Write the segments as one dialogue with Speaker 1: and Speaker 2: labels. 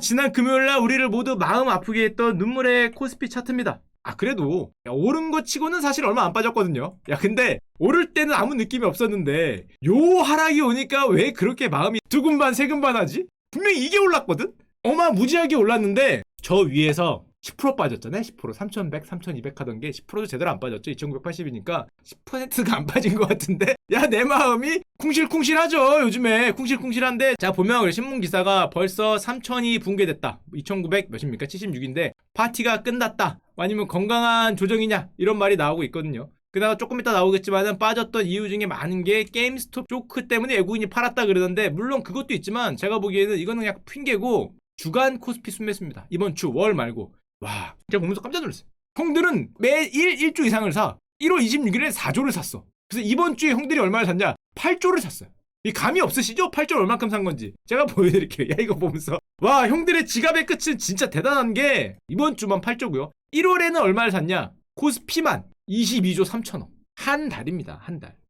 Speaker 1: 지난 금요일날 우리를 모두 마음 아프게 했던 눈물의 코스피 차트입니다. 그래도 오른 거 치고는 사실 얼마 안 빠졌거든요. 근데 오를 때는 아무 느낌이 없었는데 요 하락이 오니까 왜 그렇게 마음이 두근반 세근반 하지? 분명히 이게 올랐거든? 어마무지하게 올랐는데 저 위에서 10% 빠졌잖아요. 10% 3100, 3200 하던 게 10%도 제대로 안 빠졌죠. 2980이니까 10%가 안 빠진 것 같은데 내 마음이 쿵실쿵실하죠. 요즘에 쿵실쿵실한데 자 보면 신문기사가 벌써 3000이 붕괴됐다. 2900 몇입니까? 76인데 파티가 끝났다. 아니면 건강한 조정이냐 이런 말이 나오고 있거든요. 그다가 조금 이따 나오겠지만은 빠졌던 이유 중에 많은 게 게임스톱 조크 때문에 외국인이 팔았다 그러던데 물론 그것도 있지만 제가 보기에는 이거는 그냥 핑계고 주간 코스피 순매수입니다. 이번 주 월 말고 와 제가 보면서 깜짝 놀랐어요. 형들은 매일 1조 이상을 사 1월 26일에 4조를 샀어. 그래서 이번 주에 형들이 얼마를 샀냐 8조를 샀어요. 이 감이 없으시죠? 8조를 얼만큼 산 건지 제가 보여드릴게요. 이거 보면서 와 형들의 지갑의 끝은 진짜 대단한 게 이번 주만 8조고요 1월에는 얼마를 샀냐 코스피만 22조 3천억 한 달입니다.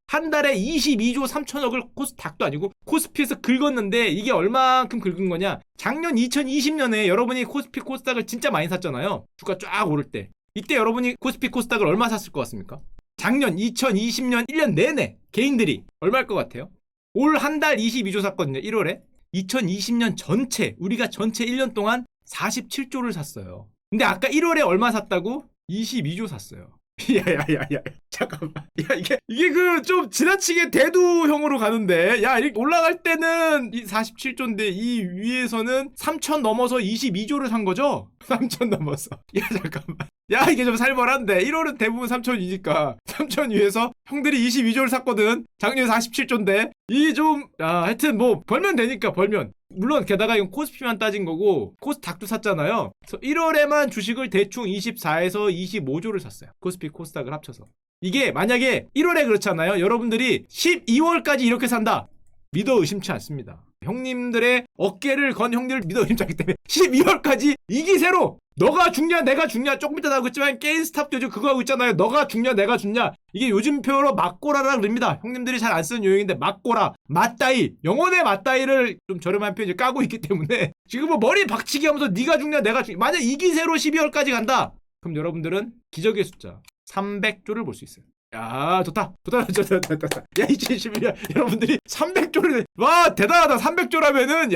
Speaker 1: 한 달에 22조 3천억을 닭도 아니고 코스피에서 긁었는데 이게 얼만큼 긁은 거냐 작년 2020년에 여러분이 코스피 코스닥을 진짜 많이 샀잖아요. 주가 쫙 오를 때 이때 여러분이 코스피 코스닥을 얼마 샀을 것 같습니까? 작년 2020년 1년 내내 개인들이 얼마일 것 같아요? 올 한 달 22조 샀거든요. 1월에 2020년 전체 우리가 전체 1년 동안 47조를 샀어요. 근데 아까 1월에 얼마 샀다고? 22조 샀어요. 야야야야 잠깐만 이게 그 좀 지나치게 대두형으로 가는데 이렇게 올라갈 때는 이 47조인데 이 위에서는 3천 넘어서 22조를 산 거죠? 3천 넘어서 잠깐만 이게 좀 살벌한데 1월은 대부분 3천이니까 3천 위에서 형들이 22조를 샀거든. 작년에 47조인데 이게 좀 하여튼 뭐 벌면 되니까 벌면 물론 게다가 이건 코스피만 따진 거고 코스닥도 샀잖아요. 그래서 1월에만 주식을 대충 24에서 25조를 샀어요. 코스피 코스닥을 합쳐서. 이게 만약에 1월에 그렇잖아요. 여러분들이 12월까지 이렇게 산다. 믿어 의심치 않습니다. 형님들의 어깨를 건 형님을 믿어 의심치 않기 때문에 12월까지 이 기세로 너가 죽냐 내가 죽냐 조금 이따 나오겠지만 게임스탑도 요즘 그거 하고 있잖아요. 너가 죽냐 내가 죽냐 이게 요즘 표현으로 맞고라라 그럽니다. 형님들이 잘 안 쓰는 요용인데 맞고라 맞다이 영혼의 맞다이를 좀 저렴한 표현을 까고 있기 때문에 지금 뭐 머리 박치기 하면서 네가 죽냐 내가 죽냐 만약 이 기세로 12월까지 간다 그럼 여러분들은 기적의 숫자 300조를 볼 수 있어요. 좋다. 2021년 여러분들이 300조를 와 대단하다. 300조라면은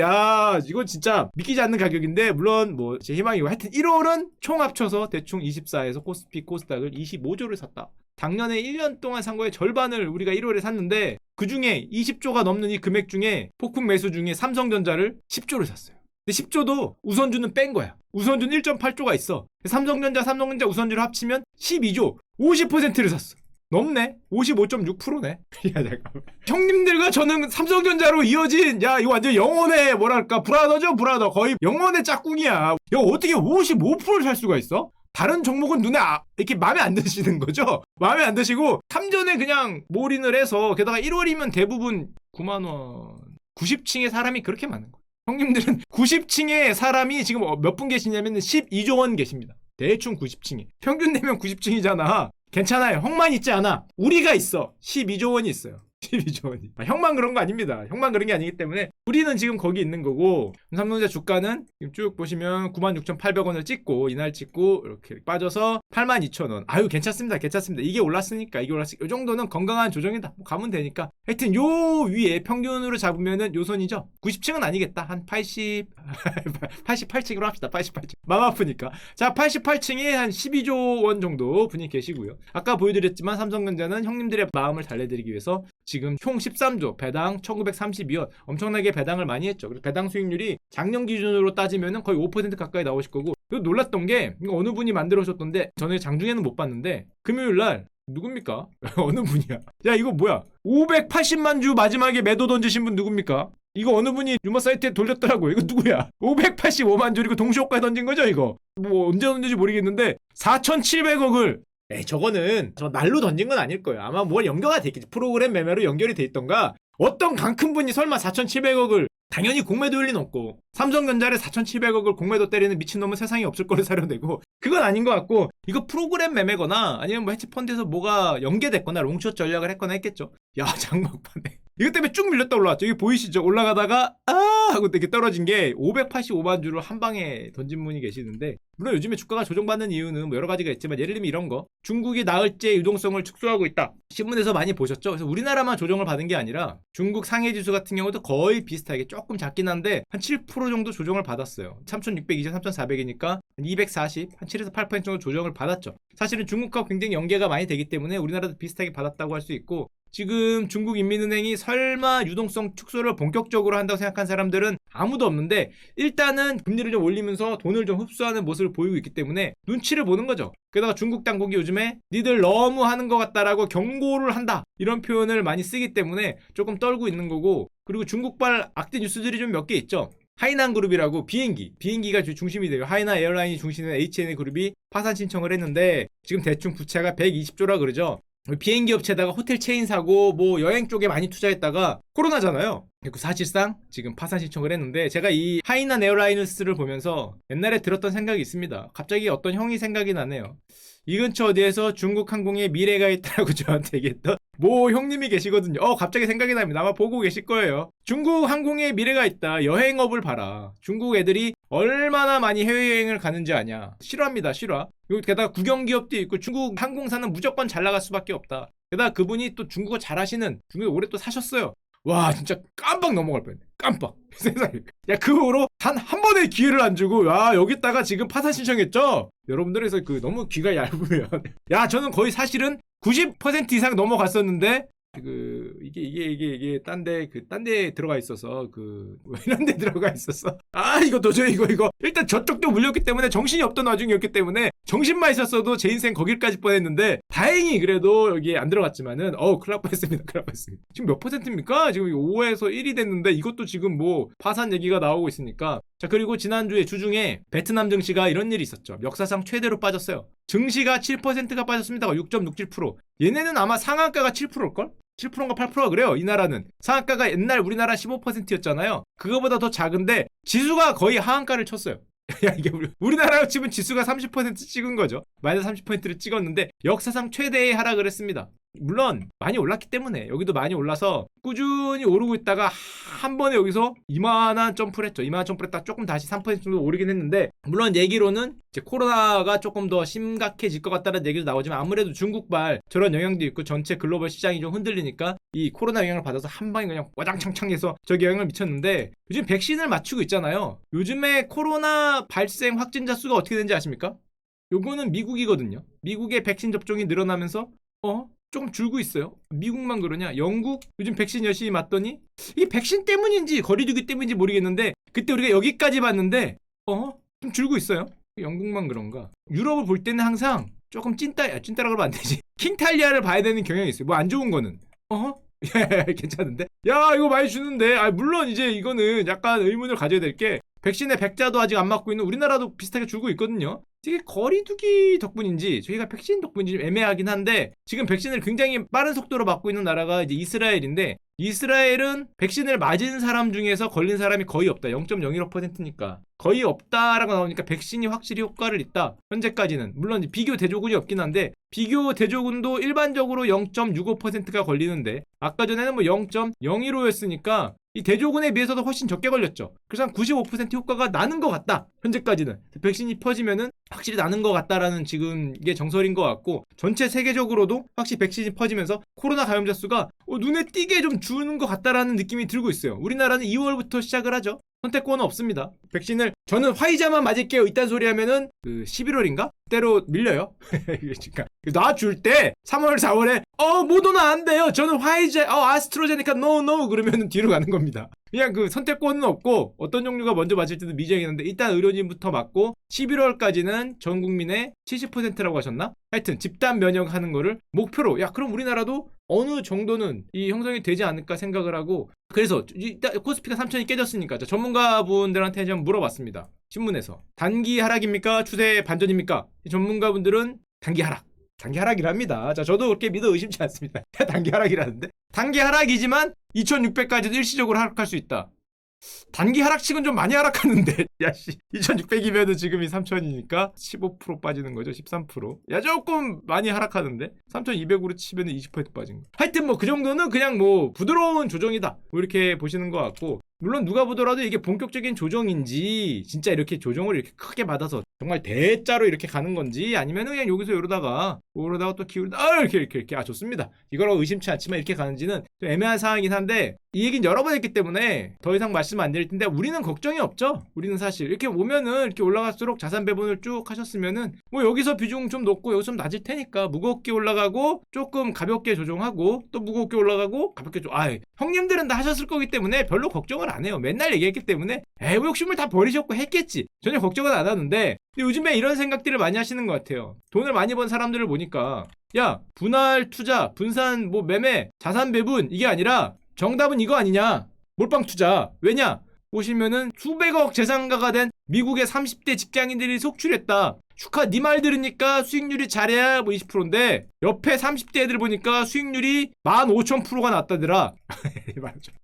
Speaker 1: 이건 진짜 믿기지 않는 가격인데 물론 뭐 제 희망이고 하여튼 1월은 총 합쳐서 대충 24에서 코스피 코스닥을 25조를 샀다. 작년에 1년 동안 산 거의 절반을 우리가 1월에 샀는데 그 중에 20조가 넘는 이 금액 중에 폭풍 매수 중에 삼성전자를 10조를 샀어요. 근데 10조도 우선주는 뺀 거야. 우선주는 1.8조가 있어. 삼성전자 우선주를 합치면 12조 50%를 샀어. 넘네? 55.6%네? 잠깐만. 형님들과 저는 삼성전자로 이어진 이거 완전 영혼의 뭐랄까 브라더죠 브라더. 거의 영혼의 짝꿍이야. 어떻게 55%를 살 수가 있어? 다른 종목은 눈에 이렇게 마음에 안 드시는 거죠? 마음에 안 드시고 탐전에 그냥 몰인을 해서 게다가 1월이면 대부분 9만원 90층의 사람이 그렇게 많은 거예요. 형님들은 90층의 사람이 지금 몇 분 계시냐면 12조 원 계십니다. 대충 90층이. 평균 내면 90층이잖아. 괜찮아요. 형만 있지 않아. 우리가 있어. 12조 원이 있어요. 12조 원이. 형만 그런 거 아닙니다. 형만 그런 게 아니기 때문에 우리는 지금 거기 있는 거고 삼성전자 주가는 지금 쭉 보시면 96,800원을 찍고 이날 찍고 이렇게 빠져서 82,000원. 괜찮습니다. 이게 올랐으니까 이 정도는 건강한 조정이다. 뭐 가면 되니까. 하여튼 요 위에 평균으로 잡으면은 요 선이죠. 90층은 아니겠다. 한 88층으로 합시다. 88층. 마음 아프니까. 자 88층에 한 12조 원 정도 분이 계시고요. 아까 보여드렸지만 삼성전자는 형님들의 마음을 달래드리기 위해서 지금 총 13조 배당 1932원 엄청나게 배당을 많이 했죠. 그래서 배당 수익률이 작년 기준으로 따지면 거의 5% 가까이 나오실 거고 그리고 놀랐던 게 이거 어느 분이 만들어 오셨던데 저는 장중에는 못 봤는데 금요일날 누굽니까? 어느 분이야? 이거 뭐야? 580만 주 마지막에 매도 던지신 분 누굽니까? 이거 어느 분이 유머 사이트에 돌렸더라고요. 이거 누구야? 585만 주 이거 동시효과에 던진 거죠 이거? 뭐 언제 던진지 모르겠는데 4,700억을 저거는 저 날로 던진 건 아닐 거예요. 아마 뭘 연결이 돼 있겠지. 프로그램 매매로 연결이 돼 있던가 어떤 강 큰 분이 설마 4,700억을 당연히 공매도일 리는 없고 삼성전자를 4,700억을 공매도 때리는 미친놈은 세상에 없을 거를 사려내고 그건 아닌 것 같고 이거 프로그램 매매거나 아니면 뭐 해치펀드에서 뭐가 연계됐거나 롱숏 전략을 했거나 했겠죠. 장막판에 이것 때문에 쭉 밀렸다 올라왔죠. 이게 보이시죠? 올라가다가 하고 이렇게 떨어진 게 585만 주를 한 방에 던진 분이 계시는데, 물론 요즘에 주가가 조정받는 이유는 뭐 여러 가지가 있지만, 예를 들면 이런 거, 중국이 나흘째 유동성을 축소하고 있다, 신문에서 많이 보셨죠? 그래서 우리나라만 조정을 받은 게 아니라 중국 상해지수 같은 경우도 거의 비슷하게 조금 작긴 한데 한 7% 정도 조정을 받았어요. 3600 이제 3400이니까 240, 한 7에서 8% 정도 조정을 받았죠. 사실은 중국과 굉장히 연계가 많이 되기 때문에 우리나라도 비슷하게 받았다고 할 수 있고, 지금 중국인민은행이 설마 유동성 축소를 본격적으로 한다고 생각한 사람들은 아무도 없는데, 일단은 금리를 좀 올리면서 돈을 좀 흡수하는 모습을 보이고 있기 때문에 눈치를 보는 거죠. 게다가 중국 당국이 요즘에 니들 너무 하는 것 같다라고 경고를 한다, 이런 표현을 많이 쓰기 때문에 조금 떨고 있는 거고, 그리고 중국발 악재 뉴스들이 좀 몇 개 있죠. 하이난 그룹이라고 비행기가 중심이 돼요. 하이난 에어라인이 중심인 HNA 그룹이 파산 신청을 했는데 지금 대충 부채가 120조라 그러죠. 비행기 업체에다가 호텔 체인 사고 뭐 여행 쪽에 많이 투자했다가 코로나잖아요. 그리고 사실상 지금 파산 신청을 했는데, 제가 이 하이난 에어라이너스를 보면서 옛날에 들었던 생각이 있습니다. 갑자기 어떤 형이 생각이 나네요. 이 근처 어디에서 중국 항공에 미래가 있다고 저한테 얘기했던 뭐 형님이 계시거든요. 갑자기 생각이 납니다. 아마 보고 계실 거예요. 중국 항공에 미래가 있다. 여행업을 봐라. 중국 애들이 얼마나 많이 해외여행을 가는지 아냐. 실화입니다, 실화. 그리고 게다가 국영기업도 있고 중국 항공사는 무조건 잘 나갈 수밖에 없다. 게다가 그분이 또 중국어 잘하시는, 중국에 오래 또 사셨어요. 와, 진짜 깜빡 넘어갈 뻔했네. 깜빡. 세상에. 야, 그 후로 단 한 번의 기회를 안 주고, 야, 여기다가 지금 파산 신청했죠? 여러분들에서 너무 귀가 얇으면. 야, 저는 거의 사실은 90% 이상 넘어갔었는데, 이게 딴 데 들어가 있어서, 이런 데 들어가 있었어. 이거 도저히 이거. 일단 저쪽도 물렸기 때문에 정신이 없던 와중이었기 때문에, 정신만 있었어도 제 인생 거길까지 뻔했는데, 다행히 그래도 여기에 안 들어갔지만은, 큰일 날 뻔했습니다. 지금 몇 %입니까? 지금 5에서 1이 됐는데, 이것도 지금 뭐, 파산 얘기가 나오고 있으니까. 자, 그리고 지난주에 주중에 베트남 증시가 이런 일이 있었죠. 역사상 최대로 빠졌어요. 증시가 7%가 빠졌습니다. 6.67%. 얘네는 아마 상한가가 7%일걸? 7%인가 8%가 그래요. 이 나라는 상한가가 옛날 우리나라 15%였잖아요. 그거보다 더 작은데 지수가 거의 하한가를 쳤어요. 야, 이게 우리나라 치면 지수가 30% 찍은 거죠. 마이너스 30%를 찍었는데 역사상 최대의 하락을 했습니다. 물론 많이 올랐기 때문에, 여기도 많이 올라서 꾸준히 오르고 있다가 한 번에 여기서 이만한 점프를 했죠. 이만한 점프를 했다가 조금 다시 3% 정도 오르긴 했는데, 물론 얘기로는 이제 코로나가 조금 더 심각해질 것 같다는 얘기도 나오지만, 아무래도 중국발 저런 영향도 있고 전체 글로벌 시장이 좀 흔들리니까 이 코로나 영향을 받아서 한 방에 그냥 와장창창해서 저기 영향을 미쳤는데, 요즘 백신을 맞추고 있잖아요. 요즘에 코로나 발생 확진자 수가 어떻게 되는지 아십니까? 요거는 미국이거든요. 미국의 백신 접종이 늘어나면서 조금 줄고 있어요. 미국만 그러냐? 영국 요즘 백신 열심히 맞더니, 이게 백신 때문인지 거리두기 때문인지 모르겠는데, 그때 우리가 여기까지 봤는데 좀 줄고 있어요. 영국만 그런가? 유럽을 볼 때는 항상 조금 찐따라 그러면 안 되지. 킹탈리아를 봐야 되는 경향이 있어요. 뭐 안 좋은 거는 괜찮은데? 야, 이거 많이 주는데. 물론 이제 이거는 약간 의문을 가져야 될 게, 백신의 백자도 아직 안 맞고 있는 우리나라도 비슷하게 줄고 있거든요. 이게 거리두기 덕분인지 저희가 백신 덕분인지 좀 애매하긴 한데, 지금 백신을 굉장히 빠른 속도로 맞고 있는 나라가 이제 이스라엘인데, 이스라엘은 백신을 맞은 사람 중에서 걸린 사람이 거의 없다. 0.01%니까 거의 없다라고 나오니까 백신이 확실히 효과를 있다. 현재까지는 물론 비교 대조군이 없긴 한데, 비교 대조군도 일반적으로 0.65%가 걸리는데 아까 전에는 뭐 0.015였으니까 이 대조군에 비해서도 훨씬 적게 걸렸죠. 그래서 한 95% 효과가 나는 것 같다. 현재까지는 백신이 퍼지면은 확실히 나는 것 같다라는 지금 이게 정설인 것 같고, 전체 세계적으로도 확실히 백신이 퍼지면서 코로나 감염자 수가 눈에 띄게 좀 주는 것 같다라는 느낌이 들고 있어요. 우리나라는 2월부터 시작을 하죠. 선택권은 없습니다. 백신을 저는 화이자만 맞을게요 이딴 소리 하면은 11월인가? 때로 밀려요. 그러니까 놔줄 때 3월 4월에 모더나 안 돼요. 저는 화이자 아스트로제네카 노 그러면 뒤로 가는 겁니다. 그냥 선택권은 없고, 어떤 종류가 먼저 맞을지도 미정이긴 한데, 일단 의료진부터 맞고 11월까지는 전 국민의 70%라고 하셨나? 하여튼 집단 면역하는 거를 목표로, 그럼 우리나라도 어느 정도는 이 형성이 되지 않을까 생각을 하고, 그래서 일단 코스피가 3천이 깨졌으니까 전문가분들한테 좀 물어봤습니다. 신문에서 단기 하락입니까? 추세 반전입니까? 전문가분들은 단기 하락이랍니다. 자, 저도 그렇게 믿어 의심치 않습니다. 단기 하락이라는데, 단기 하락이지만 2600까지도 일시적으로 하락할 수 있다. 단기 하락치곤 좀 많이 하락하는데 야씨 2600이면은 지금이 3000이니까 15% 빠지는 거죠. 13%. 야 조금 많이 하락하는데 3200으로 치면은 20% 빠진 거. 하여튼 뭐 그 정도는 그냥 뭐 부드러운 조정이다 뭐 이렇게 보시는 것 같고, 물론 누가 보더라도 이게 본격적인 조정인지 진짜 이렇게 조정을 이렇게 크게 받아서 정말 대자로 이렇게 가는 건지 아니면 그냥 여기서 이러다가 또 기울다 이렇게 좋습니다. 이거라고 의심치 않지만 이렇게 가는지는 좀 애매한 상황이긴 한데, 이 얘기는 여러 번 했기 때문에 더 이상 말씀 안 드릴 텐데 우리는 걱정이 없죠. 우리는 사실 이렇게 오면은 이렇게 올라갈수록 자산 배분을 쭉 하셨으면은 뭐 여기서 비중 좀 높고 여기서 좀 낮을 테니까 무겁게 올라가고 조금 가볍게 조정하고 또 무겁게 올라가고 가볍게 형님들은 다 하셨을 거기 때문에 별로 걱정을 안 해요. 맨날 얘기했기 때문에 뭐 욕심을 다 버리셨고 했겠지. 전혀 걱정은 안 하는데, 근데 요즘에 이런 생각들을 많이 하시는 것 같아요. 돈을 많이 번 사람들을 보니까 야 분할 투자, 분산 뭐 매매, 자산 배분 이게 아니라 정답은 이거 아니냐, 몰빵 투자. 왜냐 보시면은 수백억 재산가가 된 미국의 30대 직장인들이 속출했다. 축하, 네 말 들으니까 수익률이 잘해야 뭐 20%인데 옆에 30대 애들 보니까 수익률이 15,000%가 났다더라.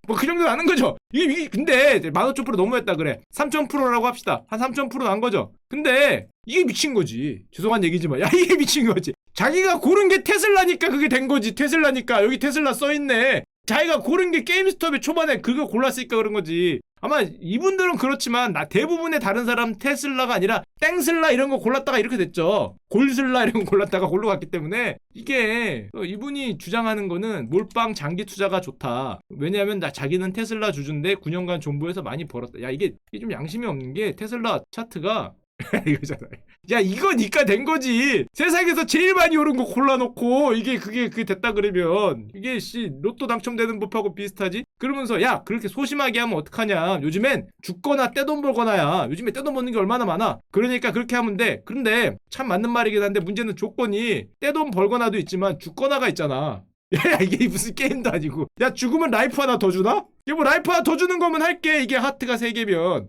Speaker 1: 뭐 그 정도 나는 거죠. 이게 근데 15,000% 너무했다 그래. 3,000%라고 합시다. 한 3,000% 난 거죠. 근데 이게 미친 거지. 죄송한 얘기지만 야 이게 미친 거지. 자기가 고른 게 테슬라니까 그게 된 거지. 테슬라니까 여기 테슬라 써있네. 자기가 고른 게 게임스톱에 초반에 그거 골랐으니까 그런 거지. 아마 이분들은 그렇지만 대부분의 다른 사람 테슬라가 아니라 땡슬라 이런 거 골랐다가 이렇게 됐죠. 골슬라 이런 거 골랐다가 골로 갔기 때문에 이게 이분이 주장하는 거는 몰빵 장기 투자가 좋다. 왜냐하면 자기는 테슬라 주주인데 9년간 정부에서 많이 벌었다. 야 이게 좀 양심이 없는 게 테슬라 차트가 이거잖아요. 야 이거 니까 된 거지. 세상에서 제일 많이 오른 거 골라놓고 이게 그게 됐다 그러면 이게 로또 당첨되는 법하고 비슷하지? 그러면서 야 그렇게 소심하게 하면 어떡하냐. 요즘엔 죽거나 떼돈 벌거나야. 요즘에 떼돈 버는 게 얼마나 많아. 그러니까 그렇게 하면 돼. 그런데 참 맞는 말이긴 한데 문제는 조건이 떼돈 벌거나도 있지만 죽거나가 있잖아. 야 이게 무슨 게임도 아니고. 야 죽으면 라이프 하나 더 주나? 이게 뭐 라이프 하나 더 주는 거면 할게. 이게 하트가 3개면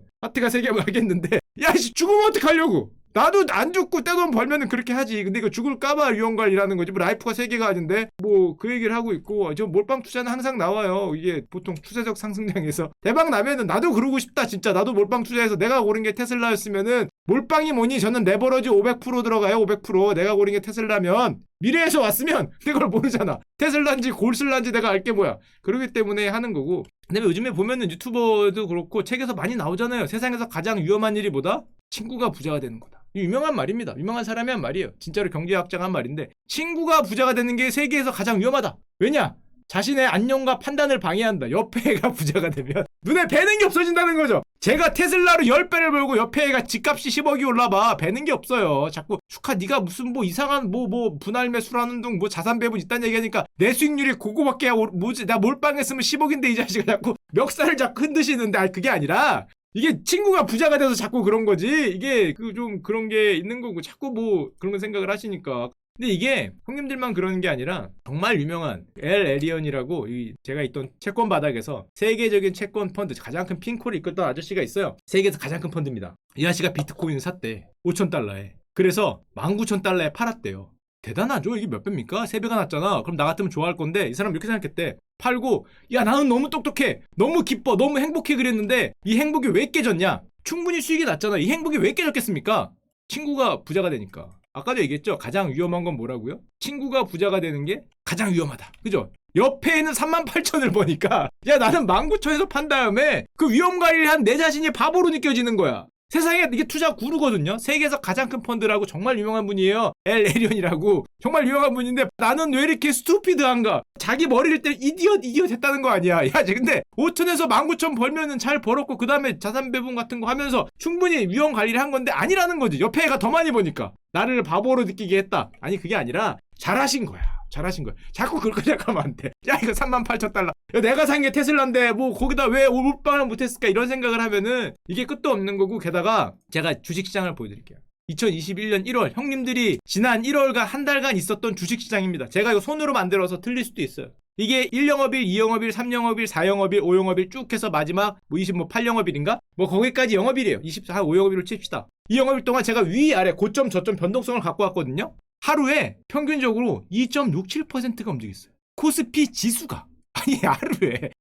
Speaker 1: 하겠는데 야 죽으면 어떡하려고. 나도 안 죽고 떼돈 벌면은 그렇게 하지. 근데 이거 죽을까봐 위험관리라는 거지. 뭐 라이프가 3개가 아닌데 뭐 그 얘기를 하고 있고, 저 몰빵 투자는 항상 나와요. 이게 보통 추세적 상승장에서 대박 나면은 나도 그러고 싶다. 진짜 나도 몰빵 투자해서 내가 고른 게 테슬라였으면은 몰빵이 뭐니 저는 레버러지 500% 들어가요. 500%. 내가 고른 게 테슬라면 미래에서 왔으면 그걸 모르잖아. 테슬라인지 골슬라인지 내가 알게 뭐야. 그러기 때문에 하는 거고. 근데 요즘에 보면은 유튜버도 그렇고 책에서 많이 나오잖아요. 세상에서 가장 위험한 일이 뭐다? 친구가 부자가 되는 거다. 유명한 말입니다. 유명한 사람이 한 말이에요. 진짜로 경제학자가 한 말인데, 친구가 부자가 되는 게 세계에서 가장 위험하다. 왜냐? 자신의 안녕과 판단을 방해한다. 옆에 애가 부자가 되면 눈에 뵈는 게 없어진다는 거죠. 제가 테슬라로 10배를 벌고 옆에 애가 집값이 10억이 올라봐. 뵈는 게 없어요. 자꾸 축하 네가 무슨 뭐 이상한 뭐 분할 매수라는 둥 뭐 자산 배분 있다는 얘기하니까 내 수익률이 그거밖에 뭐지? 나 몰빵했으면 10억인데 이 자식아 자꾸 멱살을 자꾸 흔드시는데 그게 아니라 이게 친구가 부자가 돼서 자꾸 그런 거지. 이게 좀 그런 게 있는 거고 자꾸 뭐 그런 거 생각을 하시니까. 근데 이게 형님들만 그러는 게 아니라 정말 유명한 엘 에리언이라고 제가 있던 채권 바닥에서 세계적인 채권 펀드 가장 큰 핑코를 이끌던 아저씨가 있어요. 세계에서 가장 큰 펀드입니다. 이 아저씨가 비트코인을 샀대. 5,000달러에. 그래서 19,000달러에 팔았대요. 대단하죠? 이게 몇 배입니까? 3배가 났잖아. 그럼 나 같으면 좋아할 건데 이 사람 이렇게 생각했대. 팔고 야 나는 너무 똑똑해. 너무 기뻐. 너무 행복해 그랬는데 이 행복이 왜 깨졌냐? 충분히 수익이 났잖아. 이 행복이 왜 깨졌겠습니까? 친구가 부자가 되니까. 아까도 얘기했죠. 가장 위험한 건 뭐라고요? 친구가 부자가 되는 게 가장 위험하다. 그죠? 옆에 있는 38,000을 보니까 야 나는 19,000에서 판 다음에 그 위험관리를 한 내 자신이 바보로 느껴지는 거야. 세상에 이게 투자 구루거든요. 세계에서 가장 큰 펀드라고 정말 유명한 분이에요. 엘 에리언이라고. 정말 유명한 분인데 나는 왜 이렇게 스투피드한가? 자기 머리를 때 이디엇 했다는 거 아니야. 야 근데 5,000에서 19,000 벌면은 잘 벌었고 그 다음에 자산 배분 같은 거 하면서 충분히 위험 관리를 한 건데 아니라는 거지. 옆에 애가 더 많이 보니까 나를 바보로 느끼게 했다. 아니 그게 아니라 잘하신 거야. 잘하신 거야. 자꾸 그렇게 생각하면 안 돼. 야 이거 38,000달러. 야, 내가 산 게 테슬라인데 뭐 거기다 왜 몰빵을 못했을까 이런 생각을 하면은 이게 끝도 없는 거고. 게다가 제가 주식시장을 보여드릴게요. 2021년 1월 형님들이 지난 1월과 한 달간 있었던 주식시장입니다. 제가 이거 손으로 만들어서 틀릴 수도 있어요. 이게 1영업일, 2영업일, 3영업일, 4영업일, 5영업일 쭉 해서 마지막 8영업일인가? 뭐 거기까지 영업일이에요. 5영업일로 칩시다. 이 영업일 동안 제가 위아래 고점 저점 변동성을 갖고 왔거든요. 하루에 평균적으로 2.67%가 움직였어요. 코스피 지수가. 아니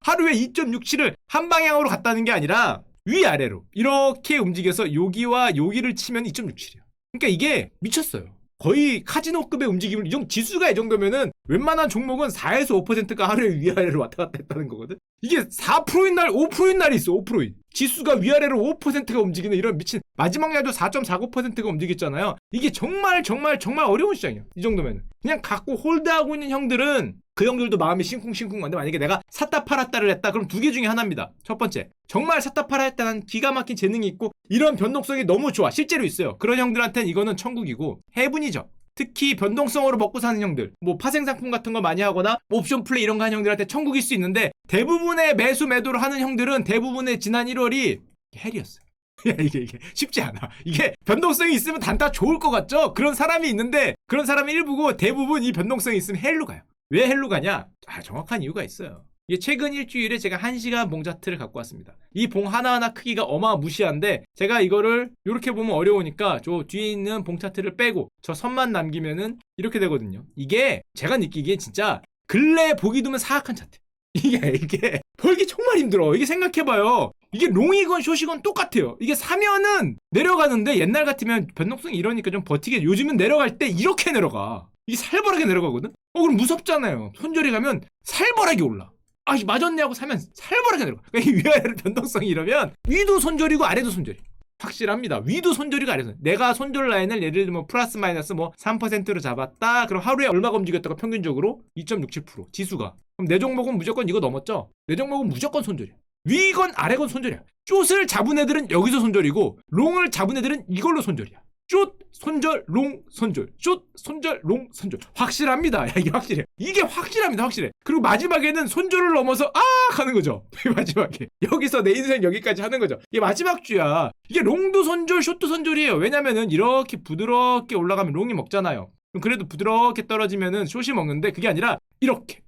Speaker 1: 하루에 2.67을 한 방향으로 갔다는 게 아니라 위아래로 이렇게 움직여서 여기와 여기를 치면 2.67이에요. 그러니까 이게 미쳤어요. 거의 카지노급의 움직임을 지수가 이 정도면은 웬만한 종목은 4에서 5%가 하루에 위아래로 왔다 갔다 했다는 거거든. 이게 4%인 날 5%인 날이 있어. 5%인 지수가 위아래로 5%가 움직이는 이런 미친, 마지막 날도 4.49%가 움직였잖아요. 이게 정말 어려운 시장이야. 이 정도면 그냥 갖고 홀드하고 있는 형들은 그 형들도 마음이 싱쿵싱쿵한데, 만약에 내가 샀다 팔았다를 했다 그럼 두 개 중에 하나입니다. 첫 번째, 정말 샀다 팔아 했다는 기가 막힌 재능이 있고 이런 변동성이 너무 좋아, 실제로 있어요. 그런 형들한테는 이거는 천국이고 해분이죠. 특히 변동성으로 먹고 사는 형들, 뭐 파생상품 같은 거 많이 하거나 옵션 플레이 이런 거 하는 형들한테 천국일 수 있는데, 대부분의 매수 매도를 하는 형들은 대부분의 지난 1월이 헬이었어요. 이게 쉽지 않아. 이게 변동성이 있으면 단타 좋을 것 같죠? 그런 사람이 있는데 그런 사람이 일부고, 대부분 이 변동성이 있으면 헬로 가요. 왜 헬로 가냐? 정확한 이유가 있어요. 이게 최근 일주일에 제가 1시간 봉 차트를 갖고 왔습니다. 이 봉 하나하나 크기가 어마무시한데 제가 이거를 이렇게 보면 어려우니까 저 뒤에 있는 봉 차트를 빼고 저 선만 남기면은 이렇게 되거든요. 이게 제가 느끼기에 진짜 근래 보기 드문 사악한 차트. 이게 벌기 정말 힘들어. 이게 생각해봐요. 이게 롱이건 숏이건 똑같아요. 이게 사면은 내려가는데 옛날 같으면 변동성이 이러니까 좀 버티게, 요즘은 내려갈 때 이렇게 내려가. 이게 살벌하게 내려가거든? 그럼 무섭잖아요. 손절이 가면 살벌하게 올라. 맞았네 하고 사면 살벌하게 내려가. 그러니까 이 위아래로 변동성이 이러면 위도 손절이고 아래도 손절이 확실합니다. 위도 손절이고 아래도 손절. 내가 손절 라인을 예를 들면 플러스 마이너스 뭐 3%로 잡았다. 그럼 하루에 얼마가 움직였다가 평균적으로 2.67% 지수가. 그럼 내 종목은 무조건 이거 넘었죠? 내 종목은 무조건 손절이야. 위건 아래건 손절이야. 숏을 잡은 애들은 여기서 손절이고 롱을 잡은 애들은 이걸로 손절이야. 숏 손절 롱 손절, 숏 손절 롱 손절. 확실합니다. 이게 확실해. 이게 확실합니다. 확실해. 그리고 마지막에는 손절을 넘어서 하는 거죠. 마지막에 여기서 내 인생 여기까지 하는 거죠. 이게 마지막 주야. 이게 롱도 손절 숏도 손절이에요. 왜냐면은 이렇게 부드럽게 올라가면 롱이 먹잖아요. 그래도 부드럽게 떨어지면은 숏이 먹는데, 그게 아니라 이렇게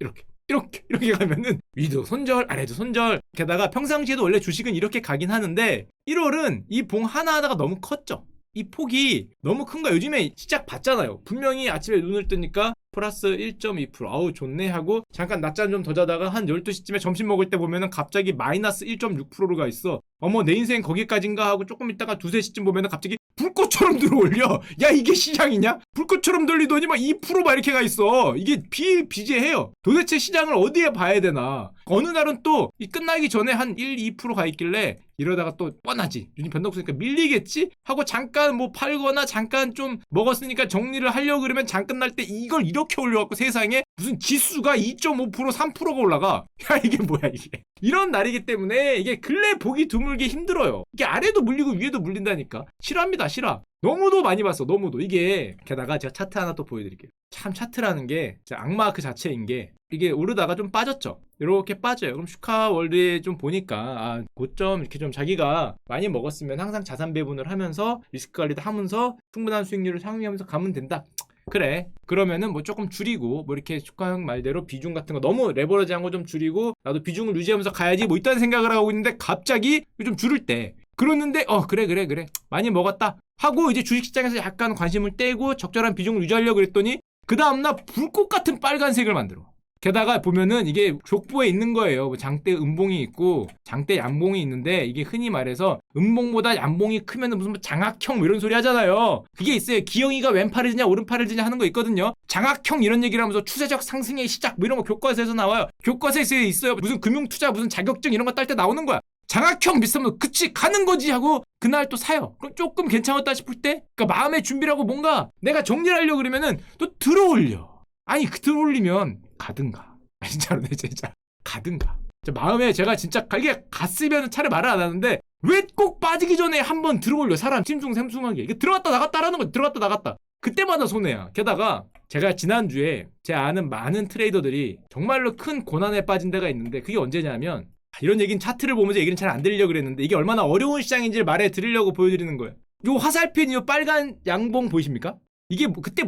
Speaker 1: 가면은 위도 손절 아래도 손절. 게다가 평상시에도 원래 주식은 이렇게 가긴 하는데 1월은 이 봉 하나하나가 너무 컸죠. 이 폭이 너무 큰 거야. 요즘에 시작 봤잖아요. 분명히 아침에 눈을 뜨니까 플러스 1.2%. 아우 좋네 하고 잠깐 낮잠 좀 더 자다가 한 12시쯤에 점심 먹을 때 보면은 갑자기 마이너스 1.6%가 있어. 어머 내 인생 거기까지인가 하고 조금 있다가 2-3시쯤 보면은 갑자기 불꽃처럼 들어올려. 야 이게 시장이냐? 불꽃처럼 들리더니 막 2% 막 이렇게 가 있어. 이게 비일비재해요. 도대체 시장을 어디에 봐야 되나. 어느 날은 또 이 끝나기 전에 한 1-2% 가 있길래 이러다가 또 뻔하지, 유닛 변동성이니까 밀리겠지 하고 잠깐 뭐 팔거나 잠깐 좀 먹었으니까 정리를 하려고 그러면 장 끝날 때 이걸 이렇게 올려갖고 세상에 무슨 지수가 2.5% 3%가 올라가. 야 이게 뭐야 이게. 이런 날이기 때문에 이게 근래 보기 드물게 힘들어요. 이게 아래도 물리고 위에도 물린다니까. 싫어합니다. 싫어. 너무도 많이 봤어. 너무도. 이게 게다가 제가 차트 하나 또 보여드릴게요. 참 차트라는 게 악마 그 자체인 게, 이게 오르다가 좀 빠졌죠. 이렇게 빠져요. 그럼 슈카월드에 좀 보니까 고점 이렇게 좀 자기가 많이 먹었으면 항상 자산 배분을 하면서 리스크 관리도 하면서 충분한 수익률을 상회하면서 가면 된다. 그래. 그러면은 뭐 조금 줄이고 뭐 이렇게 슈카 형 말대로 비중 같은 거 너무 레버러지한 거 좀 줄이고 나도 비중을 유지하면서 가야지 뭐 이딴 생각을 하고 있는데, 갑자기 좀 줄일 때 그러는데 그래 많이 먹었다 하고 이제 주식시장에서 약간 관심을 떼고 적절한 비중을 유지하려고 그랬더니 그 다음날 불꽃 같은 빨간색을 만들어. 게다가 보면은 이게 족보에 있는 거예요. 뭐 장대 음봉이 있고 장대 양봉이 있는데, 이게 흔히 말해서 음봉보다 양봉이 크면은 무슨 장악형 뭐 이런 소리 하잖아요. 그게 있어요. 기영이가 왼팔을 지냐 오른팔을 지냐 하는 거 있거든요. 장악형 이런 얘기를 하면서 추세적 상승의 시작 뭐 이런 거 교과서에서 나와요. 교과서에 있어요. 무슨 금융투자 무슨 자격증 이런 거 딸 때 나오는 거야. 장악형 비슷하면 그치 가는 거지 하고 그날 또 사요. 그럼 조금 괜찮았다 싶을 때, 그러니까 마음의 준비라고 뭔가 내가 정리를 하려고 그러면은 또 들어올려. 아니 들어올리면 가든가. 진짜로 진짜 가든가. 마음에 제가 진짜 이게 갔으면 차라리 말을 안 하는데 왜 꼭 빠지기 전에 한번 들어올려. 사람 찜숭샘숭하게 이게 들어갔다 나갔다 하는 거. 들어갔다 나갔다 그때마다 손해야. 게다가 제가 지난주에 제 아는 많은 트레이더들이 정말로 큰 고난에 빠진 데가 있는데, 그게 언제냐면, 이런 얘기는 차트를 보면서 얘기는 잘 안 들으려고 그랬는데 이게 얼마나 어려운 시장인지를 말해 드리려고 보여드리는 거예요. 요 화살표 요 빨간 양봉 보이십니까? 이게 그때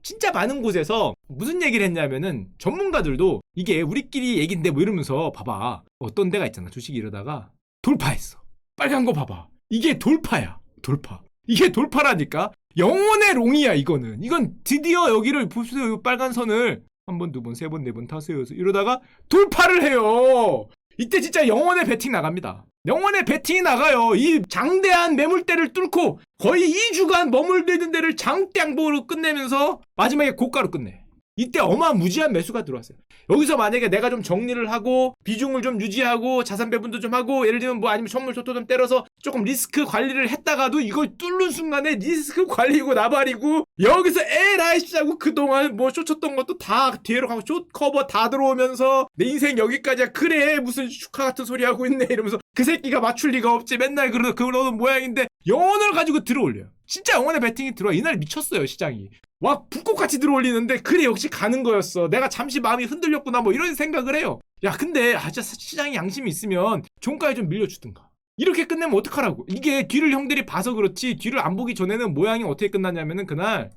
Speaker 1: 진짜 많은 곳에서 무슨 얘기를 했냐면은, 전문가들도 이게 우리끼리 얘긴데 뭐 이러면서 봐봐 어떤 데가 있잖아. 주식이 이러다가 돌파했어. 빨간 거 봐봐. 이게 돌파야. 돌파. 이게 돌파라니까. 영혼의 롱이야 이거는. 이건 드디어 여기를 보세요. 빨간 선을 한 번, 두 번, 세 번, 네 번, 다섯, 여섯 이러다가 돌파를 해요. 이때 진짜 영혼의 배팅 나갑니다. 영혼의 배팅이 나가요. 이 장대한 매물대를 뚫고 거의 2주간 머물리는 데를 장대양봉으로 끝내면서 마지막에 고가로 끝내. 이때 어마무지한 매수가 들어왔어요. 여기서 만약에 내가 좀 정리를 하고 비중을 좀 유지하고 자산 배분도 좀 하고 예를 들면 뭐 아니면 선물 소토 좀 때려서 조금 리스크 관리를 했다가도 이걸 뚫는 순간에 리스크 관리고 나발이고 여기서 에라이씨 하고 그동안 뭐 쇼쳤던 것도 다 뒤로 가고 쇼 커버 다 들어오면서 내 인생 여기까지야 그래 무슨 슈카 같은 소리 하고 있네 이러면서 그 새끼가 맞출 리가 없지 맨날 그러는 모양인데 영혼을 가지고 들어올려요. 진짜 영혼의 배팅이 들어와. 이날 미쳤어요 시장이. 와 불꽃같이 들어올리는데 그래 역시 가는 거였어. 내가 잠시 마음이 흔들렸구나 뭐 이런 생각을 해요. 야 근데 진짜 시장에 양심이 있으면 종가에 좀 밀려주든가. 이렇게 끝내면 어떡하라고. 이게 뒤를 형들이 봐서 그렇지 뒤를 안 보기 전에는 모양이 어떻게 끝났냐면은 그날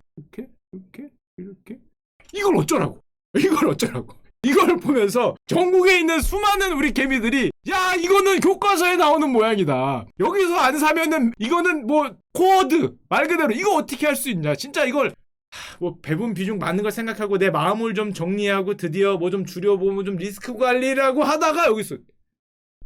Speaker 1: 이렇게 이걸 어쩌라고. 이걸 보면서 전국에 있는 수많은 우리 개미들이 야 이거는 교과서에 나오는 모양이다. 여기서 안 사면은 이거는 뭐 코어드 말 그대로 이거 어떻게 할 수 있냐. 진짜 이걸 뭐 배분 비중 많은 걸 생각하고 내 마음을 좀 정리하고 드디어 뭐 좀 줄여보면 좀 리스크 관리라고 하다가 여기서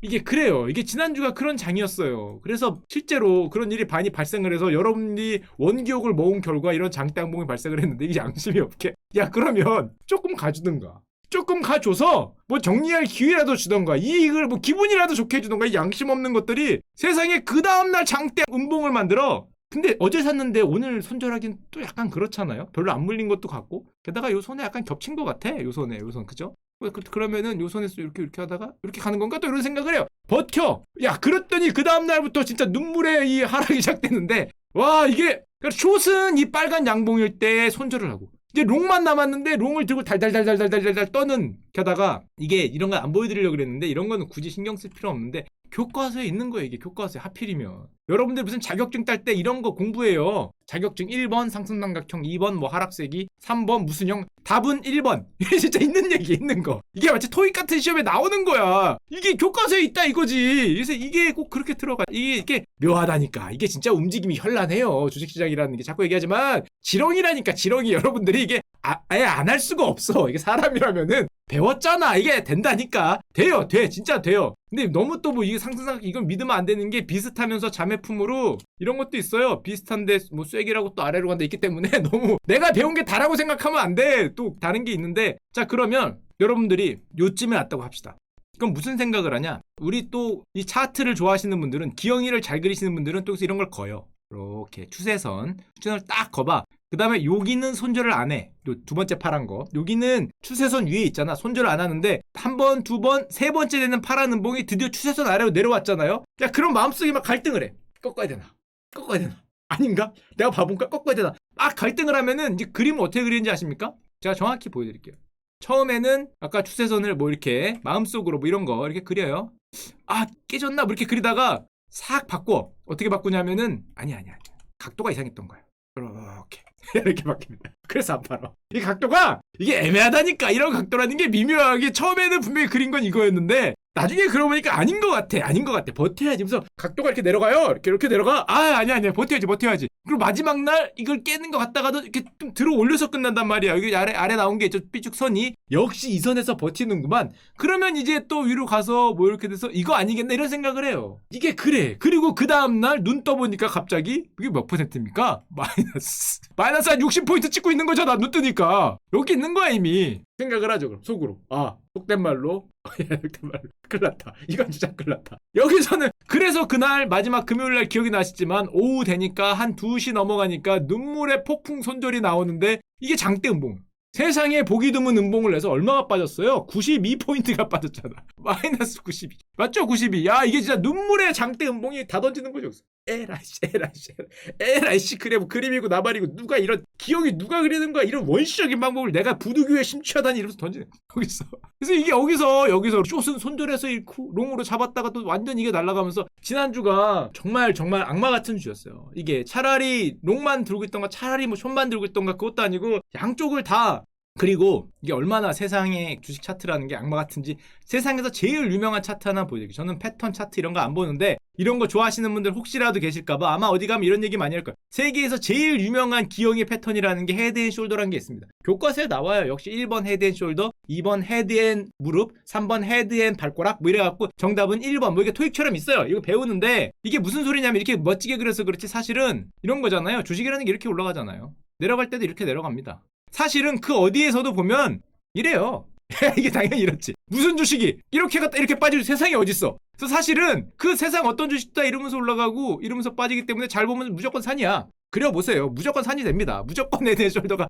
Speaker 1: 이게 그래요. 이게 지난주가 그런 장이었어요. 그래서 실제로 그런 일이 많이 발생을 해서 여러분이 원기옥을 모은 결과 이런 장대양봉이 발생을 했는데 이게 양심이 없게 야 그러면 조금 가주든가 조금 가줘서 뭐 정리할 기회라도 주던가 이익을 뭐 기분이라도 좋게 해주던가 이 양심 없는 것들이 세상에 그 다음날 장대 음봉을 만들어. 근데 어제 샀는데 오늘 손절하긴 또 약간 그렇잖아요. 별로 안 물린 것도 같고 게다가 요 손에 약간 겹친 것 같아. 요 손 그죠? 그러면은 요 손에서 이렇게 하다가 이렇게 가는 건가 또 이런 생각을 해요. 버텨. 야 그랬더니 그 다음날부터 진짜 눈물의 이 하락이 시작됐는데 와 이게 숏은 이 빨간 양봉일 때 손절을 하고 이제 롱만 남았는데 롱을 들고 달달달달달달달 떠는 게다가 이게 이런 건 안 보여드리려고 그랬는데 이런 거는 굳이 신경 쓸 필요 없는데 교과서에 있는 거예요. 이게 교과서에 하필이면 여러분들 무슨 자격증 딸 때 이런 거 공부해요. 자격증 1번 상승삼각형 2번 뭐 하락세기 3번 무슨 형 답은 1번 이게 진짜 있는 얘기 있는 거 이게 마치 토익 같은 시험에 나오는 거야. 이게 교과서에 있다 이거지. 그래서 이게 꼭 그렇게 들어가. 이게 묘하다니까. 이게 진짜 움직임이 현란해요. 주식시장이라는 게 자꾸 얘기하지만 지렁이라니까 지렁이. 여러분들이 이게 아예 안 할 수가 없어. 이게 사람이라면은 배웠잖아. 이게 된다니까. 돼요. 진짜 돼요. 근데 너무 또 뭐 이게 상승상 이건 믿으면 안 되는 게 비슷하면서 자매품으로 이런 것도 있어요. 비슷한데 뭐 쐐기라고 또 아래로 간다 있기 때문에 너무 내가 배운 게 다라고 생각하면 안 돼. 또 다른 게 있는데 자 그러면 여러분들이 요쯤에 왔다고 합시다. 그럼 무슨 생각을 하냐? 우리 또 이 차트를 좋아하시는 분들은 기영이를 잘 그리시는 분들은 또 이런 걸 그어요. 이렇게 추세선을 딱 그어봐. 그 다음에 여기는 손절을 안 해. 요 두 번째 파란 거. 여기는 추세선 위에 있잖아. 손절을 안 하는데 한 번, 두 번, 세 번째 되는 파란 음봉이 드디어 추세선 아래로 내려왔잖아요. 야 그럼 마음속에 막 갈등을 해. 꺾어야 되나? 아닌가? 내가 바본가? 꺾어야 되나? 막 갈등을 하면은 이제 그림을 어떻게 그리는지 아십니까? 제가 정확히 보여드릴게요. 처음에는 아까 추세선을 뭐 이렇게 마음속으로 뭐 이런 거 이렇게 그려요. 아 깨졌나? 뭐 이렇게 그리다가 싹 바꿔. 어떻게 바꾸냐면은 아니야. 각도가 이상했던 거야. 이렇게 바뀝니다. 그래서 안 팔아. 이 각도가 이게 애매하다니까. 이런 각도라는 게 미묘하게 처음에는 분명히 그린 건 이거였는데 나중에 그러고 보니까 아닌 것 같아. 버텨야지. 그래서 각도가 이렇게 내려가요. 이렇게 내려가. 아니야. 버텨야지. 그리고 마지막 날 이걸 깨는 것 같다가도 이렇게 좀 들어 올려서 끝난단 말이야. 여기 아래 나온 게 저 삐쭉 선이 역시 이 선에서 버티는구만. 그러면 이제 또 위로 가서 뭐 이렇게 돼서 이거 아니겠나 이런 생각을 해요. 이게 그래. 그리고 그 다음날 눈 떠보니까 갑자기 이게 몇 %입니까? 마이너스 한 60포인트 찍고 있는 거잖아. 눈 뜨니까. 여기 있는 거야 이미. 생각을 하죠. 그럼 속으로. 속된 말로. 큰일 났다. 이건 진짜 큰일 났다. 여기서는 그래서 그날 마지막 금요일날 기억이 나시지만 오후 되니까 한 2시 넘어가니까 눈물의 폭풍 손절이 나오는데 이게 장대 음봉. 세상에 보기 드문 음봉을 내서 얼마가 빠졌어요? 92포인트가 빠졌잖아. 마이너스 92. 맞죠? 92. 야 이게 진짜 눈물의 장대 음봉이 다 던지는 거죠. 에라이씨 그래 뭐 그림이고 나발이고 누가 이런 기억이 누가 그리는 거야. 이런 원시적인 방법을 내가 부두교에 심취하다니 이러면서 던지는 거기서. 그래서 이게 여기서 숏은 손절해서 잃고 롱으로 잡았다가 또 완전 이게 날아가면서 지난주가 정말 악마 같은 주였어요. 이게 차라리 롱만 들고 있던가 차라리 뭐 숏만 들고 있던가 그것도 아니고 양쪽을 다. 그리고 이게 얼마나 세상의 주식 차트라는 게 악마 같은지 세상에서 제일 유명한 차트 하나 보여드릴게요. 저는 패턴 차트 이런 거 안 보는데 이런 거 좋아하시는 분들 혹시라도 계실까봐 아마 어디 가면 이런 얘기 많이 할 거예요. 세계에서 제일 유명한 기형의 패턴이라는 게 헤드앤숄더라는 게 있습니다. 교과서에 나와요. 역시 1번 헤드앤숄더, 2번 헤드앤 무릎, 3번 헤드앤 발가락 뭐 이래갖고 정답은 1번 뭐 이게 토익처럼 있어요. 이거 배우는데 이게 무슨 소리냐면 이렇게 멋지게 그려서 그렇지 사실은 이런 거잖아요. 주식이라는 게 이렇게 올라가잖아요. 내려갈 때도 이렇게 내려갑니다. 사실은 그 어디에서도 보면 이래요. 이게 당연히 이렇지. 무슨 주식이 이렇게 갔다 이렇게 빠질 세상이 어딨어. 그래서 사실은 그 세상 어떤 주식도 다 이러면서 올라가고 이러면서 빠지기 때문에 잘 보면 무조건 산이야. 그려보세요. 무조건 산이 됩니다. 무조건 헤드앤숄더가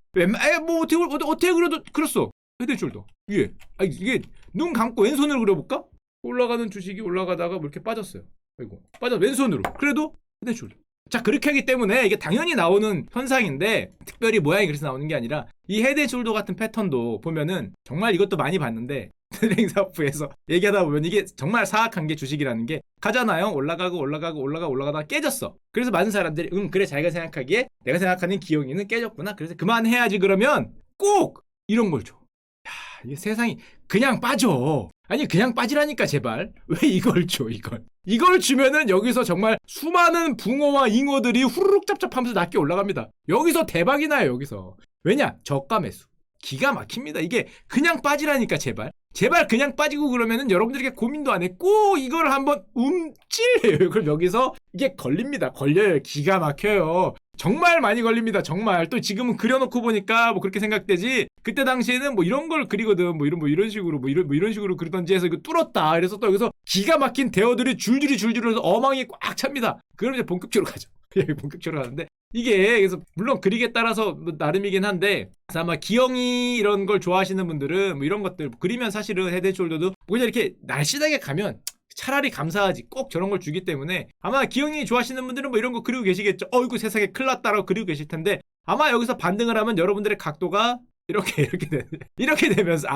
Speaker 1: 뭐 어떻게 그려도 그렸어. 헤드앤숄더 위에 이게 눈 감고 왼손으로 그려볼까? 올라가는 주식이 올라가다가 뭐 이렇게 빠졌어요. 아이고 빠져 왼손으로. 그래도 헤드앤숄더. 자 그렇게 하기 때문에 이게 당연히 나오는 현상인데 특별히 모양이 그래서 나오는 게 아니라 이 헤드앤숄더 같은 패턴도 보면은 정말 이것도 많이 봤는데 트레이딩사업부에서 얘기하다 보면 이게 정말 사악한 게 주식이라는 게 가잖아요. 올라가다가 깨졌어. 그래서 많은 사람들이 그래 자기가 생각하기에 내가 생각하는 기영이는 깨졌구나. 그래서 그만해야지 그러면 꼭 이런 걸 줘. 야 이게 세상이 그냥 빠져. 아니 그냥 빠지라니까 제발. 왜 이걸 줘 이걸 주면은 여기서 정말 수많은 붕어와 잉어들이 후루룩 짭짭하면서 낮게 올라갑니다. 여기서 대박이 나요 여기서. 왜냐? 저가 매수. 기가 막힙니다. 이게 그냥 빠지라니까 제발 그냥 빠지고 그러면은 여러분들에게 고민도 안 해. 꼭 이걸 한번 움찔해요. 그럼 여기서 이게 걸립니다. 걸려요. 기가 막혀요. 정말 많이 걸립니다. 정말. 또 지금은 그려놓고 보니까 뭐 그렇게 생각되지. 그때 당시에는 뭐 이런 걸 그리거든. 뭐 이런 식으로 그리던지 해서 이거 뚫었다. 그래서 또 여기서 기가 막힌 대어들이 줄줄이 해서 어망이 꽉 찹니다. 그럼 이제 본격적으로 가죠. 본격적으로 가는데 이게 그래서 물론 그릭에 따라서 뭐 나름이긴 한데 아마 기영이 이런 걸 좋아하시는 분들은 뭐 이런 것들 그리면 사실은 헤드앤숄더도 그냥 이렇게 날씬하게 가면 차라리 감사하지. 꼭 저런 걸 주기 때문에 아마 기영이 좋아하시는 분들은 뭐 이런 거 그리고 계시겠죠. 어이구 세상에 큰일 났다라고 그리고 계실 텐데 아마 여기서 반등을 하면 여러분들의 각도가 이렇게 되면서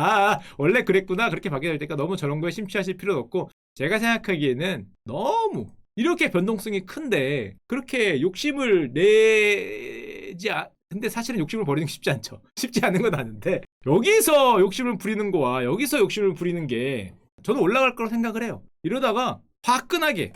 Speaker 1: 원래 그랬구나 그렇게 바뀌게 될 때까 너무 저런 거에 심취하실 필요는 없고 제가 생각하기에는 너무 이렇게 변동성이 큰데 그렇게 욕심을 근데 사실은 욕심을 버리는 게 쉽지 않죠. 쉽지 않은 건 아는데 여기서 욕심을 부리는 거와 여기서 욕심을 부리는 게 저는 올라갈 거라고 생각을 해요. 이러다가 화끈하게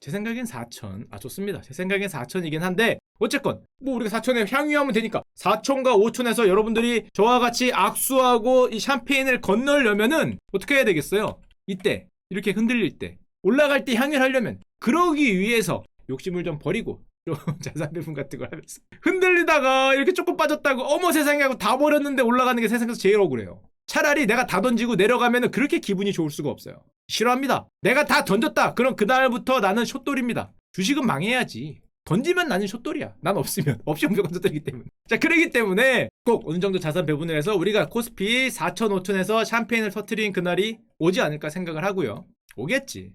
Speaker 1: 제 생각엔 4천 좋습니다. 제 생각엔 4천이긴 한데 어쨌건 뭐 우리가 4천에 향유하면 되니까 4천과 5천에서 여러분들이 저와 같이 악수하고 이 샴페인을 건너려면은 어떻게 해야 되겠어요? 이때 이렇게 흔들릴 때 올라갈 때 향유를 하려면 그러기 위해서 욕심을 좀 버리고 좀 자산 배분 같은 걸 하면서 흔들리다가 이렇게 조금 빠졌다고 어머 세상에 하고 다 버렸는데 올라가는 게 세상에서 제일 억울해요. 차라리 내가 다 던지고 내려가면 그렇게 기분이 좋을 수가 없어요. 싫어합니다. 내가 다 던졌다. 그럼 그날부터 나는 숏돌입니다. 주식은 망해야지. 던지면 나는 숏돌이야. 난 없으면. 없이 무조건 숏돌이기 때문에. 자, 그러기 때문에 꼭 어느 정도 자산 배분을 해서 우리가 코스피 4천, 5천에서 샴페인을 터트린 그날이 오지 않을까 생각을 하고요. 오겠지.